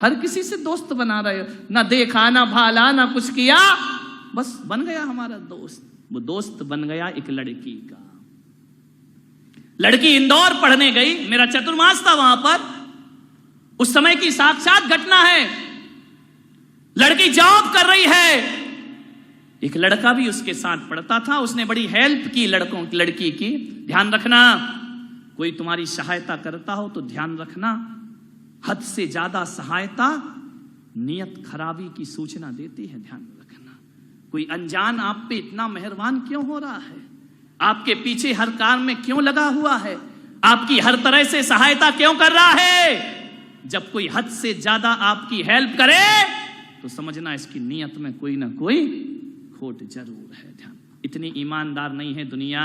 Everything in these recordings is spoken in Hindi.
हर किसी से दोस्त बना रहे हो, ना देखा ना भाला ना कुछ किया, बस बन गया हमारा दोस्त। वो दोस्त बन गया एक लड़की का। लड़की इंदौर पढ़ने गई, मेरा चतुर्मास था वहां पर, उस समय की साक्षात घटना है। लड़की जॉब कर रही है, एक लड़का भी उसके साथ पढ़ता था, उसने बड़ी हेल्प की लड़की की। ध्यान रखना, कोई तुम्हारी सहायता करता हो तो ध्यान रखना, हद से ज्यादा सहायता नियत खराबी की सूचना देती है, ध्यान रखना। कोई अनजान आप पे इतना मेहरबान क्यों हो रहा है, आपके पीछे हर काम में क्यों लगा हुआ है, आपकी हर तरह से सहायता क्यों कर रहा है। जब कोई हद से ज्यादा आपकी हेल्प करे तो समझना इसकी नियत में कोई ना कोई खोट जरूर है। ध्यान, इतनी ईमानदार नहीं है दुनिया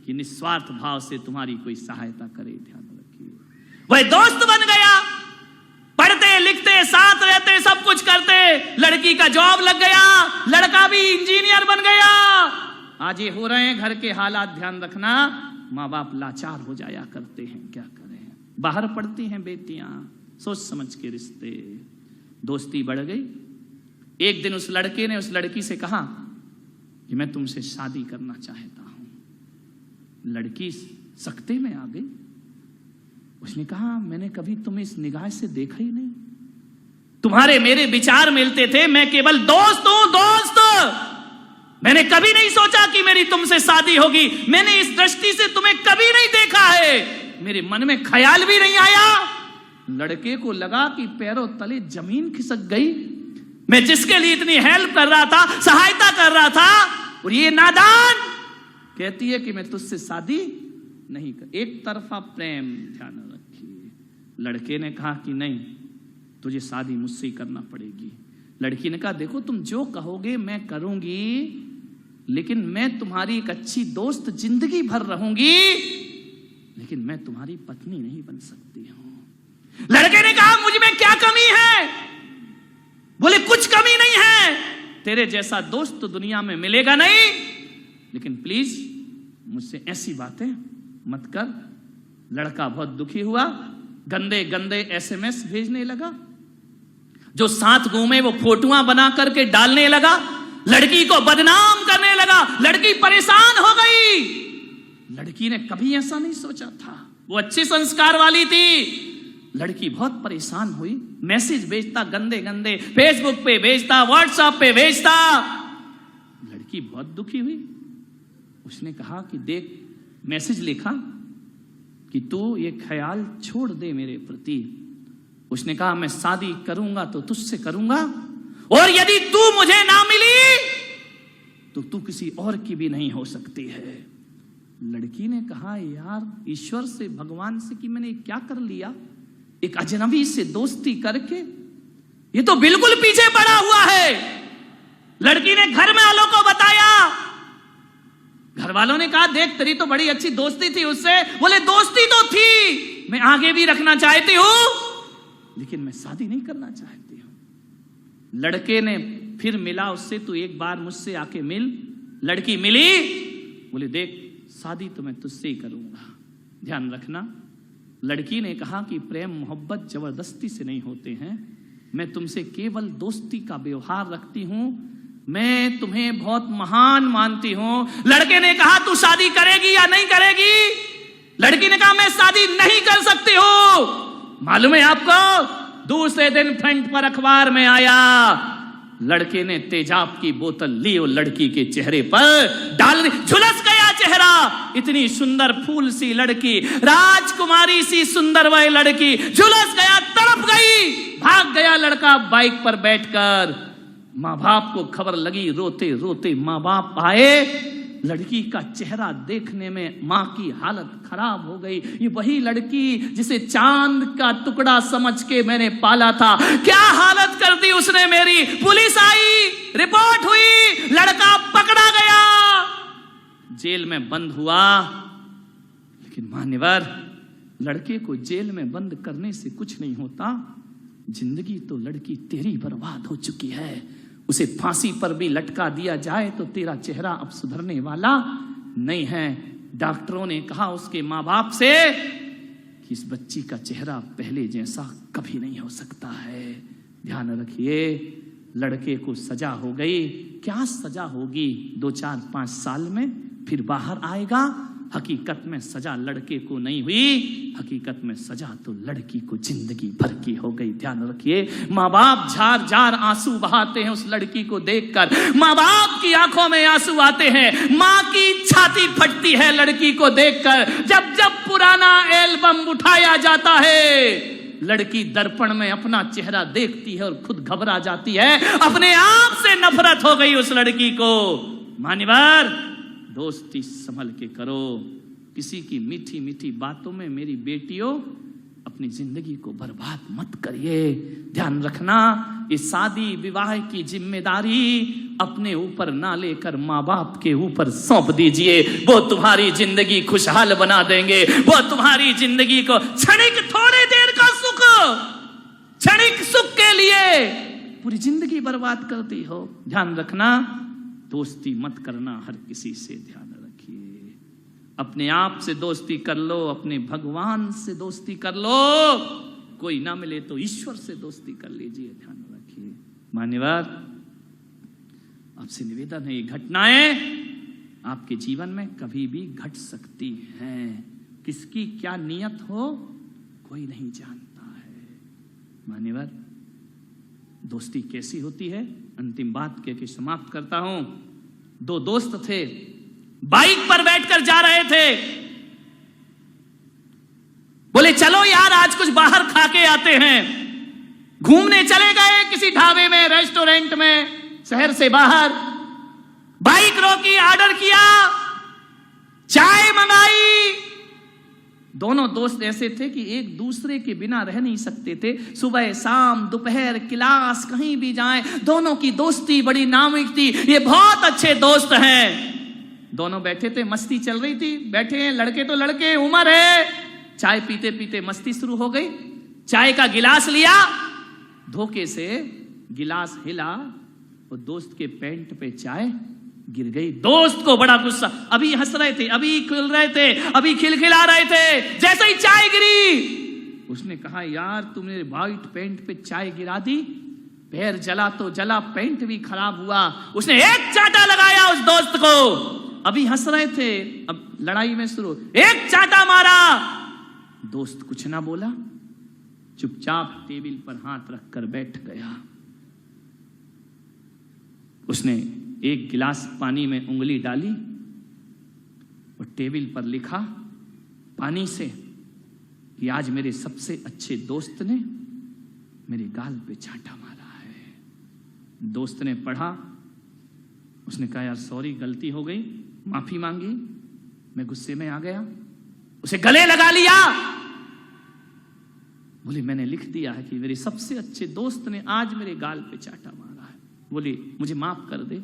कि निस्वार्थ भाव से तुम्हारी कोई सहायता करे, ध्यान रखिए। वह दोस्त बन गया, पढ़ते लिखते साथ रहते सब कुछ करते, लड़की का जॉब लग गया, लड़का भी इंजीनियर बन गया। आज ये हो रहे हैं घर के हालात, ध्यान रखना, माँ बाप लाचार हो जाया करते हैं, क्या करें। बाहर पढ़ती हैं बेटियां, सोच समझ के रिश्ते, दोस्ती बढ़ गई। एक दिन उस लड़के ने उस लड़की से कहा कि मैं तुमसे शादी करना चाहता हूं। लड़की सकते में आ गई, उसने कहा मैंने कभी तुम्हें इस निगाह से देखा ही नहीं, तुम्हारे मेरे विचार मिलते थे, मैं केवल दोस्त हूं, दोस्त। मैंने कभी नहीं सोचा कि मेरी तुमसे शादी होगी, मैंने इस दृष्टि से तुम्हें कभी नहीं देखा है, मेरे मन में ख्याल भी नहीं आया। लड़के को लगा कि पैरों तले जमीन खिसक गई, मैं जिसके लिए इतनी हेल्प कर रहा था, सहायता कर रहा था, और ये नादान कहती है कि मैं तुझसे शादी नहीं कर। एक तरफा प्रेम, ध्यान रखिए। लड़के ने कहा कि नहीं, तुझे शादी मुझसे ही करना पड़ेगी। लड़की ने कहा देखो तुम जो कहोगे मैं करूंगी, लेकिन मैं तुम्हारी एक अच्छी दोस्त जिंदगी भर रहूंगी, लेकिन मैं तुम्हारी पत्नी नहीं बन सकती हूं। लड़के ने कहा मुझ में क्या कमी है? बोले कुछ कमी नहीं है, तेरे जैसा दोस्त तो दुनिया में मिलेगा नहीं, लेकिन प्लीज मुझसे ऐसी बातें मत कर। लड़का बहुत दुखी हुआ, गंदे गंदे एसएमएस भेजने लगा, जो साथ घूमे वो फोटोआं बना करके डालने लगा, लड़की को बदनाम करने लगा। लड़की परेशान हो गई। लड़की ने कभी ऐसा नहीं सोचा था, वो अच्छे संस्कार वाली थी। लड़की बहुत परेशान हुई, मैसेज भेजता गंदे गंदे, फेसबुक पे भेजता, व्हाट्सएप पे भेजता। लड़की बहुत दुखी हुई, उसने कहा कि देख, मैसेज लिखा कि तू ये ख्याल छोड़ दे मेरे प्रति। उसने कहा मैं शादी करूंगा तो तुझसे करूंगा, और यदि तू मुझे ना मिली तो तू किसी और की भी नहीं हो सकती है। लड़की ने कहा यार, ईश्वर से, भगवान से कि मैंने क्या कर लिया, एक अजनबी से दोस्ती करके, ये तो बिल्कुल पीछे पड़ा हुआ है। लड़की ने घर में वालों को बताया, घर वालों ने कहा देख तेरी तो बड़ी अच्छी दोस्ती थी उससे। बोले दोस्ती तो थी, मैं आगे भी रखना चाहती हूं, लेकिन मैं शादी नहीं करना चाहती हूं। लड़के ने फिर मिला उससे, तू एक बार मुझसे आके मिल। लड़की मिली, बोले देख शादी तो मैं तुझसे ही करूंगा। ध्यान रखना, लड़की ने कहा कि प्रेम मोहब्बत जबरदस्ती से नहीं होते हैं, मैं तुमसे केवल दोस्ती का व्यवहार रखती हूं, मैं तुम्हें बहुत महान मानती हूं। लड़के ने कहा तू शादी करेगी या नहीं करेगी? लड़की ने कहा मैं शादी नहीं कर सकती हूं। मालूम है आपको, दूसरे दिन फ्रंट पर अखबार में आया, लड़के ने तेजाब की बोतल ली और लड़की के चेहरे पर डाल दी। झुलस गया चेहरा, इतनी सुंदर फूल सी लड़की, राजकुमारी सी सुंदर वह लड़की, झुलस गया, तड़प गई। भाग गया लड़का बाइक पर बैठकर। माँ बाप को खबर लगी, रोते रोते माँ बाप आए। लड़की का चेहरा देखने में माँ की हालत खराब हो गई। ये वही लड़की जिसे चांद का टुकड़ा समझ के मैंने पाला था, क्या हालत कर दी उसने मेरी। पुलिस आई, रिपोर्ट हुई, लड़का पकड़ा गया, जेल में बंद हुआ। लेकिन मान्यवर, लड़के को जेल में बंद करने से कुछ नहीं होता। जिंदगी तो लड़की तेरी बर्बाद हो चुकी है। उसे फांसी पर भी लटका दिया जाए तो तेरा चेहरा अब सुधरने वाला नहीं है। डॉक्टरों ने कहा उसके माँ बाप से कि कि इस बच्ची का चेहरा पहले जैसा कभी नहीं हो सकता है। ध्यान रखिए, लड़के को सजा हो गई। क्या सजा होगी? 2, 4, 5 साल में फिर बाहर आएगा। हकीकत में सजा लड़के को नहीं हुई, हकीकत में सजा तो लड़की को जिंदगी भर की हो गई। ध्यान रखिए, माँ बाप झार झार आंसू बहाते हैं उस लड़की को देखकर। माँ बाप की आंखों में आंसू आते हैं, माँ की छाती फटती है लड़की को देखकर। जब जब पुराना एल्बम उठाया जाता है, लड़की दर्पण में अपना चेहरा देखती है और खुद घबरा जाती है। अपने आप से नफरत हो गई उस लड़की को। मान्यवर, दोस्ती संभल के करो। किसी की मीठी मीठी बातों में मेरी बेटियों अपनी जिंदगी को बर्बाद मत करिए। ध्यान रखना, इस शादी विवाह की जिम्मेदारी अपने ऊपर ना लेकर माँ बाप के ऊपर सौंप दीजिए। वो तुम्हारी जिंदगी खुशहाल बना देंगे। वो तुम्हारी जिंदगी को क्षणिक थोड़े देर का सुख, क्षणिक सुख के लिए पूरी जिंदगी बर्बाद करती हो। ध्यान रखना, दोस्ती मत करना हर किसी से। ध्यान रखिए, अपने आप से दोस्ती कर लो, अपने भगवान से दोस्ती कर लो। कोई ना मिले तो ईश्वर से दोस्ती कर लीजिए। ध्यान रखिए। मान्यवर, आपसे निवेदन है, ये घटनाएं आपके जीवन में कभी भी घट सकती हैं। किसकी क्या नियत हो कोई नहीं जानता है। मान्यवर, दोस्ती कैसी होती है, अंतिम बात कह के समाप्त करता हूं। 2 दोस्त थे, बाइक पर बैठकर जा रहे थे। बोले चलो यार आज कुछ बाहर खा के आते हैं। घूमने चले गए किसी ढाबे में, रेस्टोरेंट में, शहर से बाहर। बाइक रोकी, ऑर्डर किया, चाय मंगाई। दोनों दोस्त ऐसे थे कि एक दूसरे के बिना रह नहीं सकते थे। सुबह शाम दोपहर क्लास कहीं भी जाएं, दोनों की दोस्ती बड़ी नामुमकिन थी। ये बहुत अच्छे दोस्त हैं। दोनों बैठे थे, मस्ती चल रही थी। बैठे हैं, लड़के तो लड़के, उम्र है। चाय पीते पीते मस्ती शुरू हो गई। चाय का गिलास लिया, धोखे से गिलास हिला और दोस्त के पैंट पे चाय गिर गई। दोस्त को बड़ा गुस्सा, अभी हंस रहे थे, अभी खेल रहे थे, अभी खिलखिला रहे थे, जैसे ही चाय गिरी उसने कहा यार तुमने वाइट पैंट पे चाय गिरा दी। पैर जला तो जला, पैंट भी खराब हुआ। उसने एक चाटा लगाया उस दोस्त को। अभी हंस रहे थे, अब लड़ाई में शुरू, एक चाटा मारा। दोस्त कुछ ना बोला, चुपचाप टेबल पर हाथ रखकर बैठ गया। उसने एक गिलास पानी में उंगली डाली और टेबल पर लिखा पानी से कि आज मेरे सबसे अच्छे दोस्त ने मेरे गाल पे चाटा मारा है। दोस्त ने पढ़ा, उसने कहा यार सॉरी, गलती हो गई, माफी मांगी, मैं गुस्से में आ गया। उसे गले लगा लिया। बोले मैंने लिख दिया है कि मेरे सबसे अच्छे दोस्त ने आज मेरे गाल पे चाटा मारा है। बोले मुझे माफ कर दे।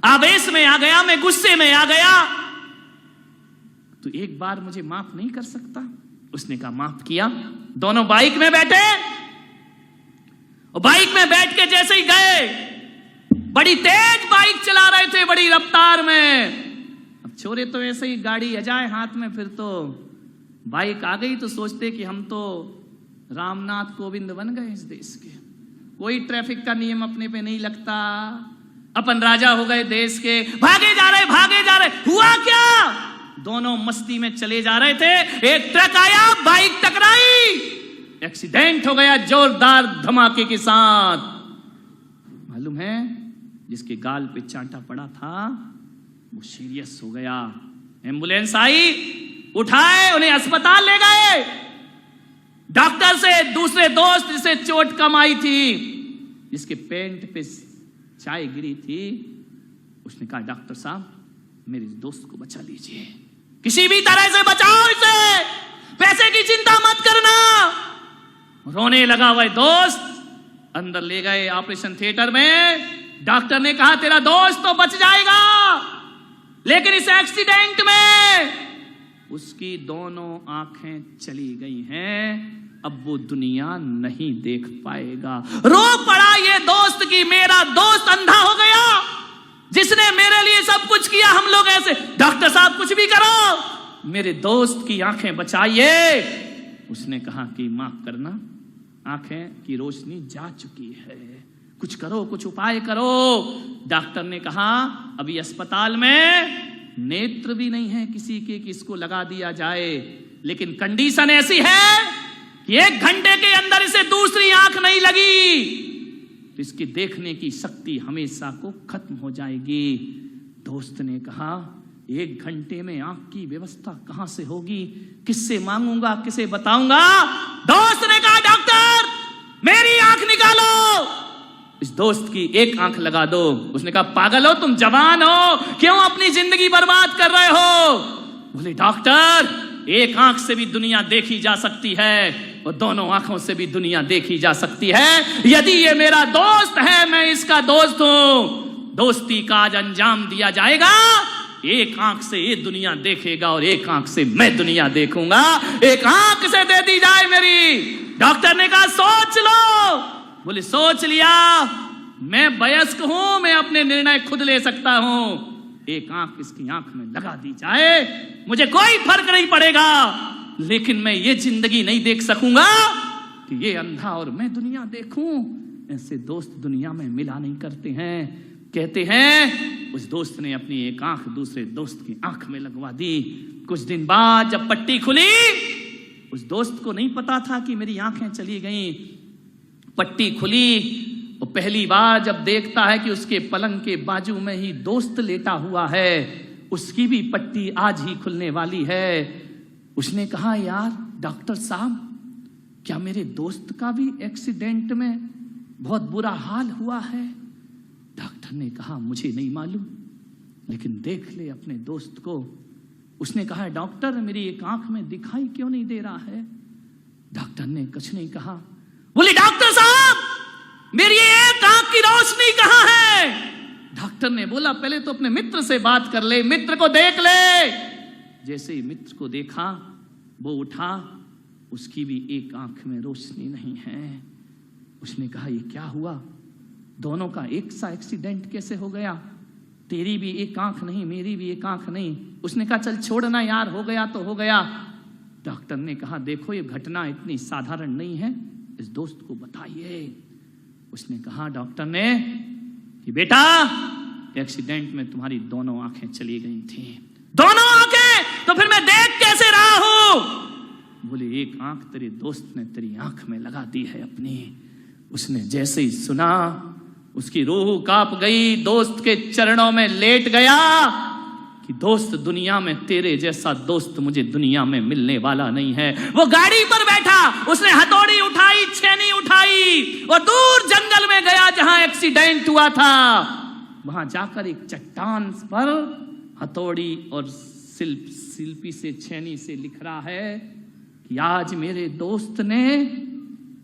आवेश में आ गया, मैं गुस्से में आ गया, तो एक बार मुझे माफ नहीं कर सकता? उसने कहा माफ किया। दोनों बाइक में बैठे और बाइक में बैठ के जैसे ही गए, बड़ी तेज बाइक चला रहे थे, बड़ी रफ्तार में। अब छोरे तो ऐसे ही गाड़ी आ जाए हाथ में, फिर तो बाइक आ गई तो सोचते कि हम तो रामनाथ कोविंद बन गए इस देश के। कोई ट्रैफिक का नियम अपने पे नहीं लगता, अपन राजा हो गए देश के। भागे जा रहे, भागे जा रहे। हुआ क्या? दोनों मस्ती में चले जा रहे थे, एक ट्रक आया, बाइक टकराई, एक्सीडेंट हो गया जोरदार धमाके के साथ। मालूम है जिसके गाल पे चांटा पड़ा था वो सीरियस हो गया। एम्बुलेंस आई, उठाए, उन्हें अस्पताल ले गए। डॉक्टर से दूसरे दोस्त जिसे चोट कम आई थी, जिसके पैंट पे चाय गिरी थी, उसने कहा डॉक्टर साहब मेरे दोस्त को बचा लीजिए, किसी भी तरह से बचाओ इसे, पैसे की चिंता मत करना। रोने लगा वह दोस्त। अंदर ले गए ऑपरेशन थिएटर में। डॉक्टर ने कहा तेरा दोस्त तो बच जाएगा, लेकिन इस एक्सीडेंट में उसकी दोनों आंखें चली गई हैं, अब वो दुनिया नहीं देख पाएगा। रो पड़ा ये दोस्त कि मेरा दोस्त अंधा हो गया, जिसने मेरे लिए सब कुछ किया। हम लोग ऐसे, डॉक्टर साहब कुछ भी करो, मेरे दोस्त की आंखें बचाइए। उसने कहा कि माफ करना, आंखें की रोशनी जा चुकी है, कुछ करो, कुछ उपाय करो। डॉक्टर ने कहा अभी अस्पताल में नेत्र भी नहीं है किसी के कि इसको लगा दिया जाए, लेकिन कंडीशन ऐसी है कि 1 घंटे के अंदर इसे दूसरी आंख नहीं लगी तो इसकी देखने की शक्ति हमेशा को खत्म हो जाएगी। दोस्त ने कहा 1 घंटे में आंख की व्यवस्था कहां से होगी, किससे मांगूंगा, किसे बताऊंगा? दोस्त ने कहा डॉक्टर मेरी आंख निकालो, इस दोस्त की 1 आंख लगा दो। उसने कहा पागल हो तुम, जवान हो, क्यों अपनी जिंदगी बर्बाद कर रहे हो? बोले डॉक्टर 1 आंख से भी दुनिया देखी जा सकती है और दोनों आंखों से भी दुनिया देखी जा सकती है। यदि ये मेरा दोस्त है, मैं इसका दोस्त हूं, दोस्ती का आज अंजाम दिया जाएगा। 1 आंख से ये दुनिया देखेगा और 1 आंख से मैं दुनिया देखूंगा, 1 आंख से दे दी जाए मेरी। डॉक्टर ने कहा सोच लो। बोले सोच लिया, मैं वयस्क हूं, मैं अपने निर्णय खुद ले सकता हूं। 1 आंख इसकी आंख में लगा दी जाए, मुझे कोई फर्क नहीं पड़ेगा, लेकिन मैं ये जिंदगी नहीं देख सकूंगा कि ये अंधा और मैं दुनिया देखूं। ऐसे दोस्त दुनिया में मिला नहीं करते हैं। कहते हैं उस दोस्त ने अपनी 1 आंख दूसरे दोस्त की आंख में लगवा दी। कुछ दिन बाद जब पट्टी खुली, उस दोस्त को नहीं पता था कि मेरी आंखें चली गईं। पट्टी खुली और पहली बार जब देखता है कि उसके पलंग के बाजू में ही दोस्त लेटा हुआ है, उसकी भी पट्टी आज ही खुलने वाली है। उसने कहा यार डॉक्टर साहब, क्या मेरे दोस्त का भी एक्सीडेंट में बहुत बुरा हाल हुआ है? डॉक्टर ने कहा मुझे नहीं मालूम, लेकिन देख ले अपने दोस्त को। उसने कहा डॉक्टर मेरी 1 आंख में दिखाई क्यों नहीं दे रहा है? डॉक्टर ने कुछ नहीं कहा। बोले डॉक्टर साहब मेरी 1 आंख की रोशनी कहां है? डॉक्टर ने बोला पहले तो अपने मित्र से बात कर ले, मित्र को देख ले। जैसे ही मित्र को देखा, वो उठा, उसकी भी 1 आंख में रोशनी नहीं है। उसने कहा ये क्या हुआ, दोनों का एक सा एक्सीडेंट कैसे हो गया? तेरी भी 1 आंख नहीं, मेरी भी 1 आंख नहीं। उसने कहा चल छोड़ना यार, हो गया तो हो गया। डॉक्टर ने कहा देखो ये घटना इतनी साधारण नहीं है, इस दोस्त को बताइए। उसने कहा डॉक्टर ने कि बेटा एक्सीडेंट में तुम्हारी दोनों आंखें चली गई थी। दोनों आंखें? तो फिर मैं देख कैसे रहा हूं? बोले 1 आंख तेरे दोस्त ने तेरी आंख में लगा दी है अपनी। उसने जैसे ही सुना उसकी रूह कांप गई, दोस्त के चरणों में लेट गया कि दोस्त दुनिया में तेरे जैसा दोस्त मुझे दुनिया में मिलने वाला नहीं है। वो गाड़ी पर बैठा, उसने हथौड़ी उठाई, छेनी उठाई और दूर जंगल में गया जहां एक्सीडेंट हुआ था। वहां जाकर एक चट्टान पर हथौड़ी और शिल्पी से छेनी से लिख रहा है कि आज मेरे दोस्त ने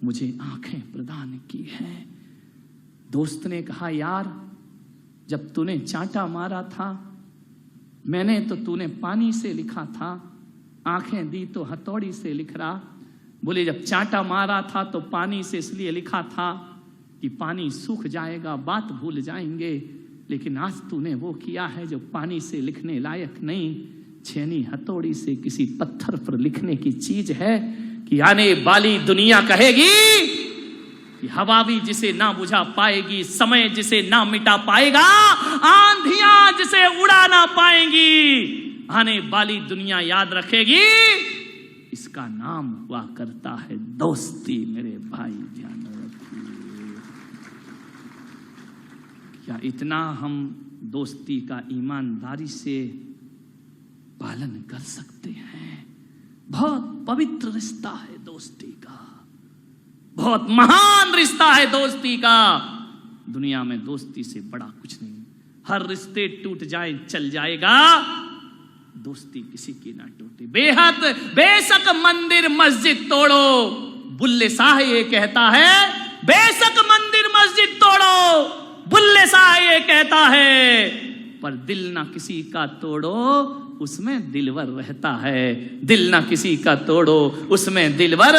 मुझे आंखें प्रदान की हैं। दोस्त ने कहा यार जब तूने चांटा मारा था मैंने तो तूने पानी से लिखा था, आंखें दी तो हथौड़ी से लिख रहा। बोले जब चांटा मारा था तो पानी से इसलिए लिखा था कि पानी सूख जाएगा, बात भूल जाएंगे, लेकिन आज तूने वो किया है जो पानी से लिखने लायक नहीं, छेनी हथौड़ी से किसी पत्थर पर लिखने की चीज है कि आने वाली दुनिया कहेगी कि हवा भी जिसे ना बुझा पाएगी, समय जिसे ना मिटा पाएगा, आंधियां जिसे उड़ा ना पाएंगी, आने वाली दुनिया याद रखेगी इसका नाम हुआ करता है दोस्ती। मेरे भाई ध्यान रखिए, क्या इतना हम दोस्ती का ईमानदारी से पालन कर सकते हैं? बहुत पवित्र रिश्ता है दोस्ती का, बहुत महान रिश्ता है दोस्ती का। दुनिया में दोस्ती से बड़ा कुछ नहीं। हर रिश्ते टूट जाए चल जाएगा, दोस्ती किसी की ना टूटे। बेहद बेशक मंदिर मस्जिद तोड़ो, बुल्ले शाह ये कहता है, बेशक मंदिर मस्जिद तोड़ो, बुल्ले शाह ये कहता है, पर दिल ना किसी का तोड़ो उसमें दिलवर रहता है। दिल ना किसी का तोड़ो उसमें दिलवर